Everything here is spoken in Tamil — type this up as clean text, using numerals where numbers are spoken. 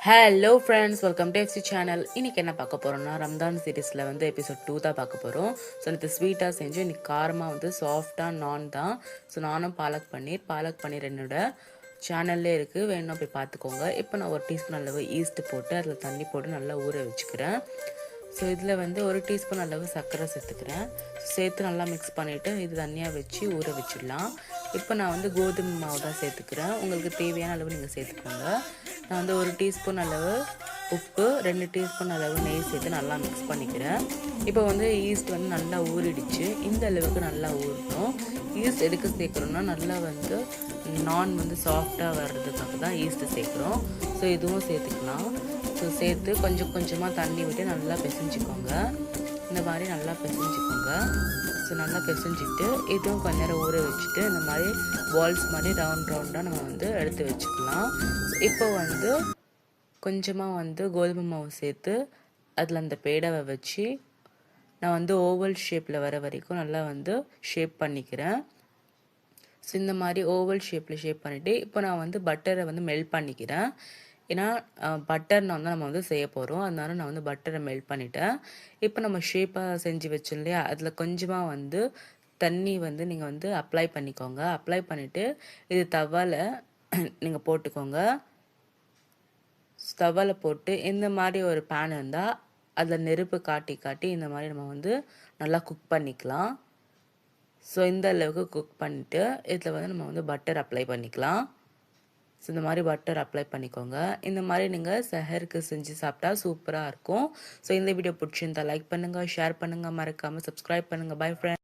Hello friends, welcome to FC channel. இன்றைக்கி என்ன பார்க்க போகிறோம்னா, ரம்தான் சீரீஸில் வந்து எபிசோட் 2 தான் பார்க்க போகிறோம். ஸோ இது ஸ்வீட்டாக செஞ்சு இன்றைக்கி காரமாக வந்து சாஃப்டாக நான் தான். ஸோ நானும் பாலக் பன்னீர் என்னோட சேனல்லே இருக்குது, வேணும் போய் பார்த்துக்கோங்க. இப்போ நான் 1 டீஸ்பூன் அளவு ஈஸ்ட் போட்டு அதில் தண்ணி போட்டு நல்லா ஊற வச்சுக்கிறேன். ஸோ இதில் வந்து 1 டீஸ்பூன் அளவு சர்க்கரை சேர்த்துக்கிறேன். சேர்த்து நல்லா மிக்ஸ் பண்ணிவிட்டு இது தனியாக வச்சு ஊற வச்சிடலாம். இப்போ நான் வந்து கோதுமை மாவு தான் சேர்த்துக்கிறேன். உங்களுக்கு தேவையான அளவு நீங்கள் சேர்த்துக்கோங்க. நான் வந்து 1 டீஸ்பூன் அளவு உப்பு, 2 டீஸ்பூன் அளவு நெய் சேர்த்து நல்லா மிக்ஸ் பண்ணிக்கிறேன். இப்போ வந்து ஈஸ்ட் வந்து நல்லா ஊறிடுச்சு. இந்த அளவுக்கு நல்லா ஊறணும். ஈஸ்ட் எதுக்கு சேர்க்குறோன்னா, நல்லா வந்து நான் வந்து சாஃப்டாக வர்றதுக்காக தான் ஈஸ்ட்டு சேர்க்குறோம். ஸோ இதுவும் சேர்த்துக்கலாம். ஸோ சேர்த்து கொஞ்சம் கொஞ்சமாக தண்ணி விட்டு நல்லா பிசைஞ்சிக்கோங்க. இந்த மாதிரி நல்லா பிசைஞ்சிக்கோங்க. ஸோ நல்லா பிசைஞ்சிட்டு இதுவும் கொஞ்ச நேரம் ஊற வச்சுட்டு இந்த மாதிரி பால்ஸ் மாதிரி ரவுண்டாக நம்ம வந்து எடுத்து வச்சுக்கலாம். இப்போ வந்து கொஞ்சமாக வந்து கோதுமை மாவு சேர்த்து அதில் அந்த பேடாவை வச்சு நான் வந்து ஓவல் ஷேப்பில் வர வரைக்கும் நல்லா வந்து ஷேப் பண்ணிக்கிறேன். ஸோ இந்த மாதிரி ஓவல் ஷேப்பில் ஷேப் பண்ணிவிட்டு இப்போ நான் வந்து பட்டரை வந்து மெல்ட் பண்ணிக்கிறேன். ஏன்னா பட்டர்னா வந்து நம்ம வந்து செய்ய போகிறோம், அதனால நான் வந்து பட்டரை மெல்ட் பண்ணிட்டேன். இப்போ நம்ம ஷேப்பாக செஞ்சு வச்சோம் இல்லையா, அதில் கொஞ்சமாக வந்து தண்ணி வந்து நீங்கள் வந்து அப்ளை பண்ணிக்கோங்க. அப்ளை பண்ணிவிட்டு இது தவாவில் நீங்கள் போட்டுக்கோங்க. தவாவில் போட்டு இந்த மாதிரி ஒரு பேன் இருந்தால் அதில் நெருப்பு காட்டி இந்த மாதிரி நம்ம வந்து நல்லா குக் பண்ணிக்கலாம். ஸோ இந்த அளவுக்கு குக் பண்ணிவிட்டு இதில் வந்து நம்ம வந்து பட்டர் அப்ளை பண்ணிக்கலாம். ஸோ இந்த மாதிரி பட்டர் அப்ளை பண்ணிக்கோங்க. இந்த மாதிரி நீங்கள் சஹருக்கு செஞ்சு சாப்பிட்டா சூப்பராக இருக்கும். ஸோ இந்த வீடியோ பிடிச்சிருந்தா லைக் பண்ணுங்கள், ஷேர் பண்ணுங்கள், மறக்காமல் சப்ஸ்கிரைப் பண்ணுங்கள். By friend.